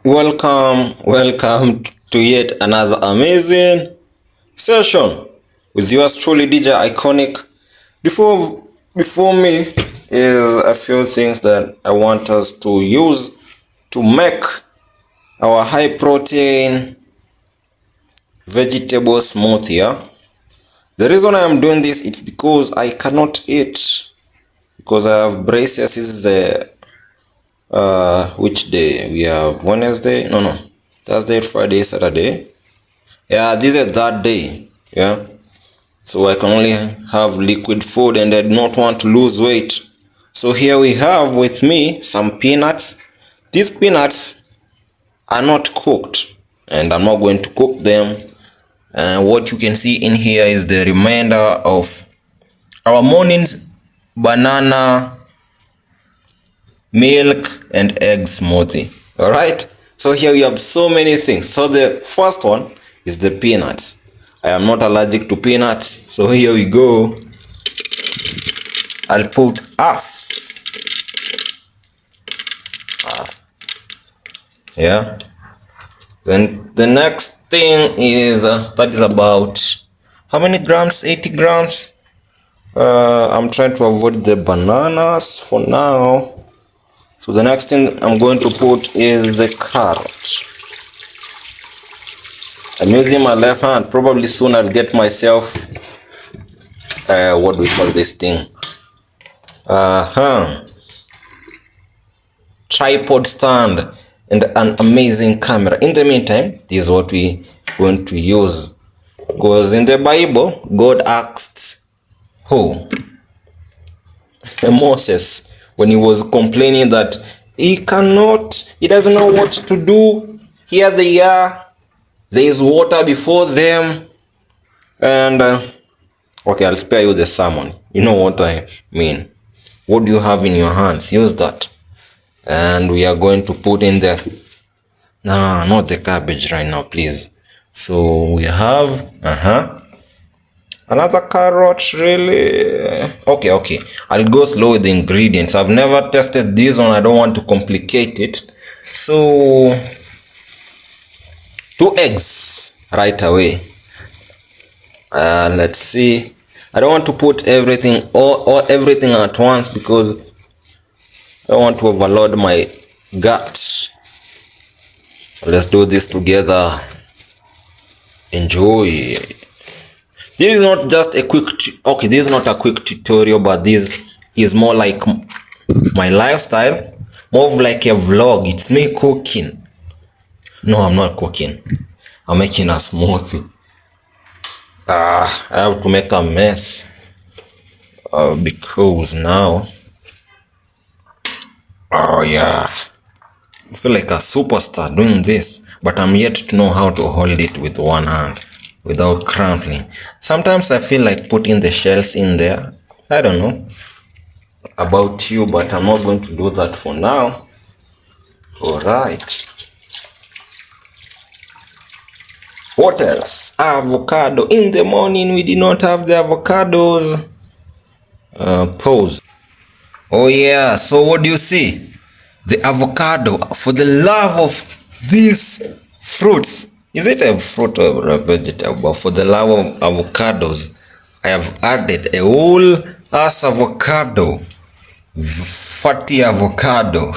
Welcome to yet another amazing session with yours truly, Deejay Iconiqq. Before me is a few things that I want us to use to make our high protein vegetable smoothie. Yeah? The reason I am doing this is because I cannot eat because I have braces. This is the which day we have? Wednesday? No, Thursday, Friday, Saturday. Yeah, this is that day. Yeah, so I can only have liquid food and I do not want to lose weight. So here we have with me some peanuts. These peanuts are not cooked and I'm not going to cook them. And what you can see in here is the remainder of our morning's banana, milk and egg smoothie. All right, so here we have so many things. So the first one is the peanuts. I am not allergic to peanuts, so here we go. I'll put half. Yeah, then the next thing is that is about how many grams? 80 grams. I'm trying to avoid the bananas for now. So the next thing I'm going to put is the carrot. I'm using my left hand. Probably soon I'll get myself what do we call this thing? Tripod stand and an amazing camera. In the meantime, this is what we going to use. Because in the Bible, God asked who? Moses, when he was complaining that he doesn't know what to do. Here they are, there is water before them, and okay, I'll spare you the sermon. You know what I mean. What do you have in your hands? Use that. And we are going to put in the not the cabbage right now, please. So we have another carrot, really? Okay. I'll go slow with the ingredients. I've never tested this one. I don't want to complicate it. So 2 eggs right away. Let's see. I don't want to put everything or everything at once because I don't want to overload my gut. So let's do this together. Enjoy. This is not just a quick this is not a quick tutorial, but this is more like my lifestyle, more of like a vlog. It's me cooking. No, I'm not cooking. I'm making a smoothie. I have to make a mess because now yeah, I feel like a superstar doing this, but I'm yet to know how to hold it with one hand without crumpling. Sometimes I feel like putting the shells in there. I don't know about you, but I'm not going to do that for now. All right. What else? Avocado. In the morning we did not have the avocados. Pause. Oh yeah, so what do you see? The avocado. For the love of these fruits. Is it a fruit or a vegetable? For the love of avocados, I have added a whole ass avocado. Fatty avocado.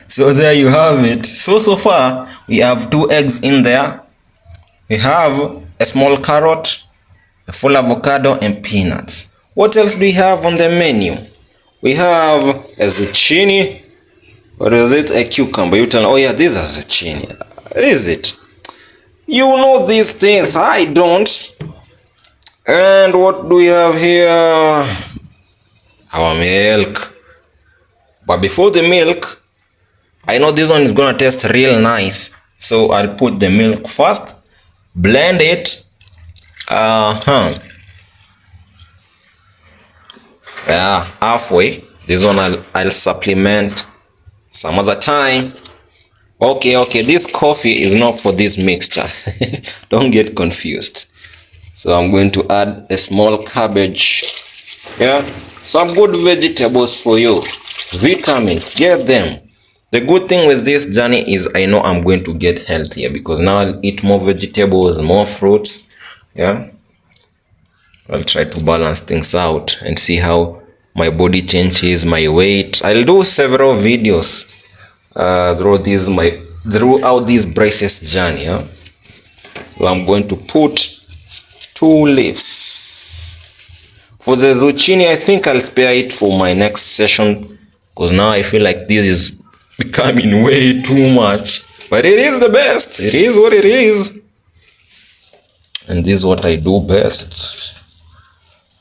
So there you have it. So far, we have 2 eggs in there. We have a small carrot, a full avocado, and peanuts. What else do we have on the menu? We have a zucchini. Or is it a cucumber? You tell me, oh yeah, this is zucchini. Is it? You know these things, I don't. And what do we have here? Our milk. But before the milk, I know this one is gonna taste real nice. So I'll put the milk first, blend it. Yeah, halfway. This one I'll supplement some other time. Okay, this coffee is not for this mixture. Don't get confused. So I'm going to add a small cabbage. Yeah, some good vegetables for you. Vitamins, get them. The good thing with this journey is I know I'm going to get healthier because now I'll eat more vegetables, more fruits. Yeah, I'll try to balance things out and see how my body changes, my weight. I'll do several videos throughout this braces journey. Yeah? So I'm going to put 2 leaves. For the zucchini, I think I'll spare it for my next session because now I feel like this is becoming way too much. But it is the best. It is what it is. And this is what I do best.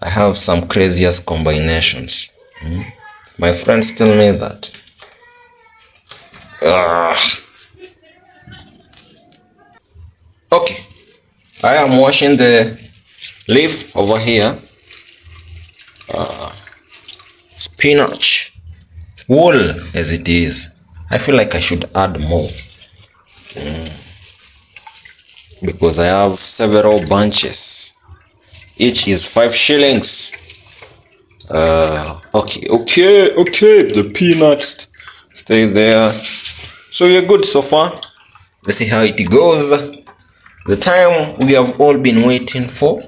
I have some craziest combinations. My friends tell me that. Okay. I am washing the leaf over here. Spinach. Whole as it is. I feel like I should add more. Because I have several bunches. Each is 5 shillings. Okay. The peanuts stay there. So we're good so far. Let's see how it goes. The time we have all been waiting for.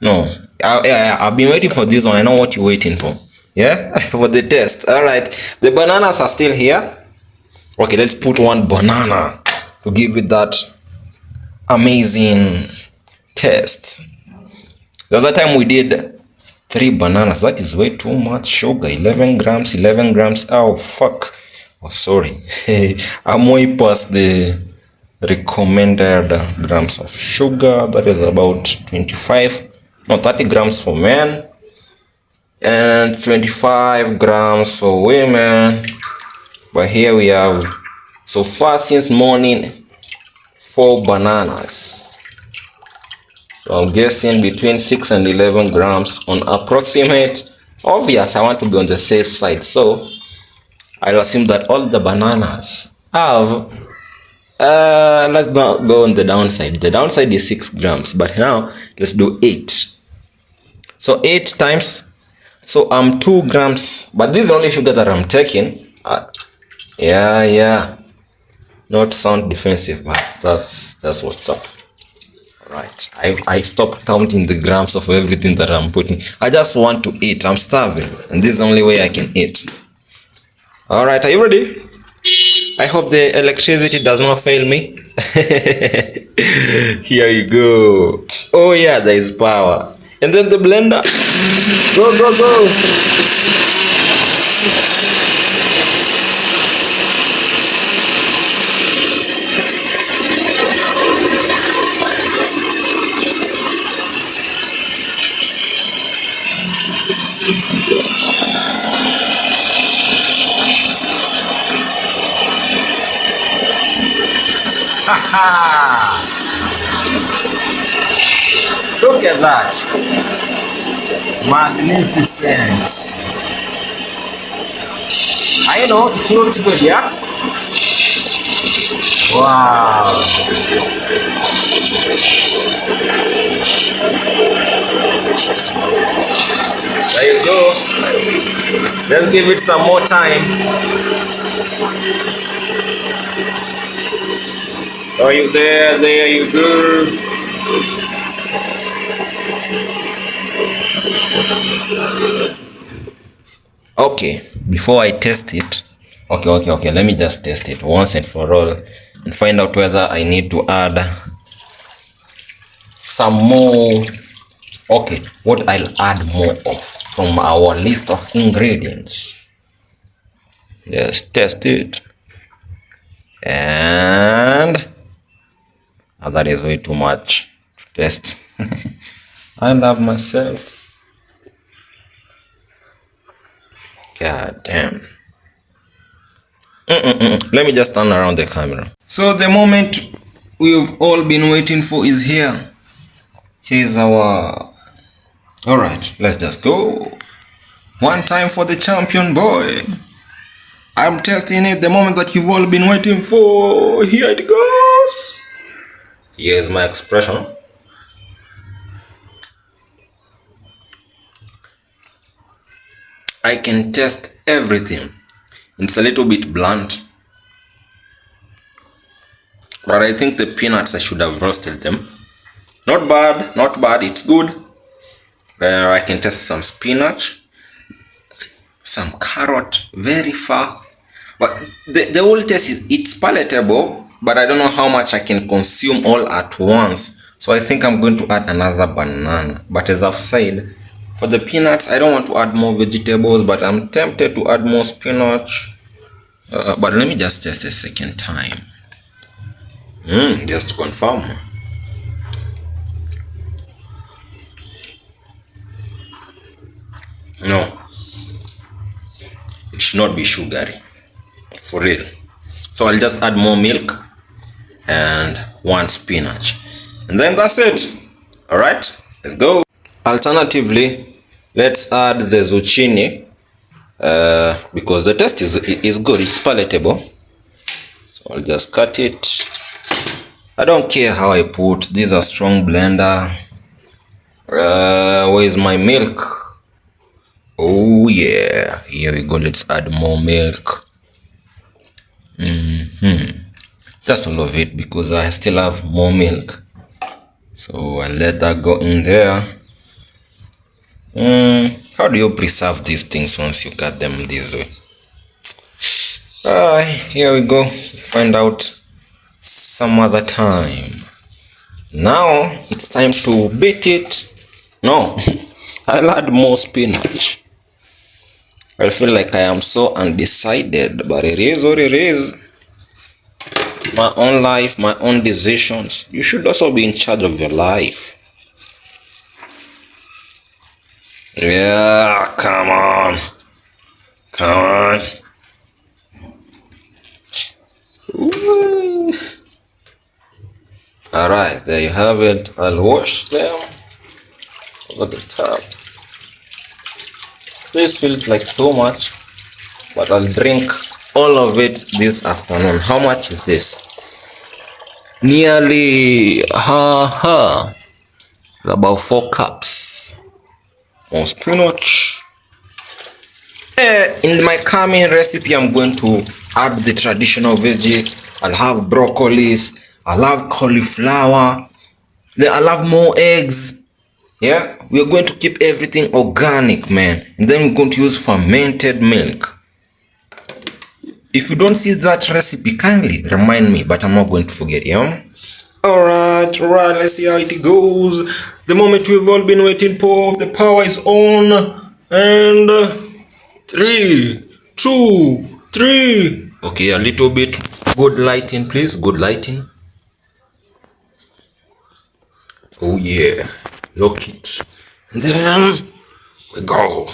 No, I've been waiting for this one. I know what you're waiting for. Yeah, for the test. All right, the bananas are still here. Okay, let's put 1 banana to give it that amazing taste. The other time we did 3 bananas. That is way too much sugar. 11 grams. Oh, fuck. Oh, sorry. I'm way past the recommended grams of sugar. That is about 30 grams for men and 25 grams for women. But here we have, so far since morning, 4 bananas. So I'm guessing between 6 and 11 grams on approximate. Obvious, I want to be on the safe side, so I'll assume that all the bananas have let's not go on the downside. The downside is 6 grams, but now let's do 8. So 8 times, so I'm 2 grams, but this is the only sugar that I'm taking. Yeah, not sound defensive, but that's what's up. Right, I stopped counting the grams of everything that I'm putting. I just want to eat. I'm starving, and this is the only way I can eat. All right, are you ready? I hope the electricity does not fail me. Here you go. Oh yeah, there is power. And then the blender. Go. Look at that. Magnificent. I know, it looks good, yeah? Wow. There you go. Let's give it some more time. Are you there? There you go. Okay, before I test it, okay, let me just test it once and for all and find out whether I need to add some more. Okay, what I'll add more of from our list of ingredients. Let's test it. And that is way too much to test. I love myself. God damn. Let me just turn around the camera. So the moment we've all been waiting for is here. Here's our... Alright, let's just go. One time for the champion, boy. I'm testing it, the moment that you've all been waiting for. Here it goes. Here's my expression. I can test everything. It's a little bit blunt, But I think the peanuts, I should have roasted them. Not bad, not bad. It's good. I can taste some spinach, some carrot, very far. But the whole taste it's palatable, but I don't know how much I can consume all at once. So I think I'm going to add another banana. But as I've said, for the peanuts, I don't want to add more vegetables, but I'm tempted to add more spinach. But let me just test a second time. Just to confirm. No, it should not be sugary, for real. So I'll just add more milk and one spinach, and then that's it. All right, let's go. Alternatively, let's add the zucchini because the taste is good, it's palatable. So I'll just cut it. I don't care how I put. This is a strong blender. Where is my milk? Oh yeah, here we go. Let's add more milk. Just all of it because I still have more milk. So I'll let that go in there. How do you preserve these things once you cut them this way? Here we go. Find out some other time. Now it's time to beat it. No, I'll add more spinach. I feel like I am so undecided, but it is what it is. My own life, my own decisions. You should also be in charge of your life. Yeah, come on. Come on. Ooh. All right, there you have it. I'll wash them over the top. This feels like too much, but I'll drink all of it this afternoon. How much is this? Nearly about 4 cups. More spinach. In my coming recipe, I'm going to add the traditional veggies. I'll have broccolis. I'll have cauliflower. Then I'll have more eggs. Yeah, we're going to keep everything organic, man. And then we're going to use fermented milk. If you don't see that recipe, kindly remind me, but I'm not going to forget, yeah? Alright, let's see how it goes. The moment we've all been waiting for, the power is on. And 3, 2, 3. Okay, a little bit. Good lighting, please. Good lighting. Oh yeah. Look it. And then we go.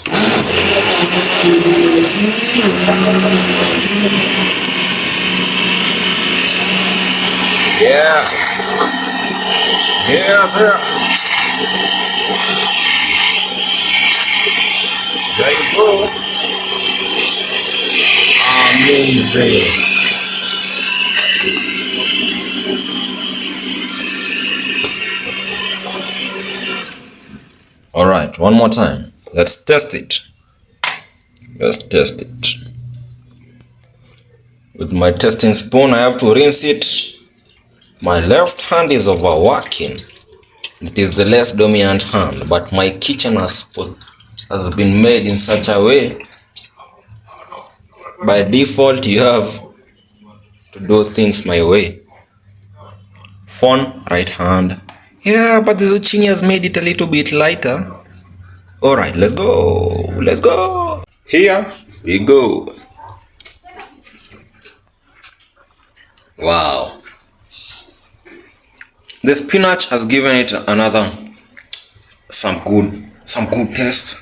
Yeah. Yeah, there. There you go. Amazing. All right, one more time. Let's test it. Let's test it. With my testing spoon, I have to rinse it. My left hand is overworking. It is the less dominant hand, but my kitchen has been made in such a way. By default, you have to do things my way. Phone, right hand. Yeah, but the zucchini has made it a little bit lighter. Alright, let's go. Let's go. Here we go. Wow. The spinach has given it another some good taste.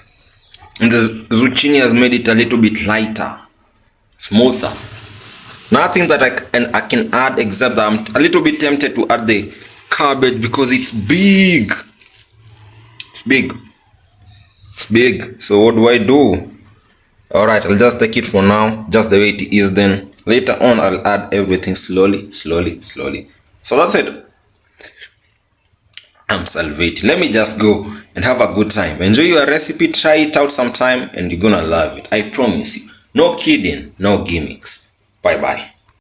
And the zucchini has made it a little bit lighter, smoother. Nothing that I can add except that I'm a little bit tempted to add the cabbage because it's big. It's big. It's big. So what do I do? Alright, I'll just take it for now, just the way it is. Then later on I'll add everything slowly. So that's it. I'm salvating. Let me just go and have a good time. Enjoy your recipe, try it out sometime, and you're gonna love it. I promise you. No kidding, no gimmicks. Bye bye.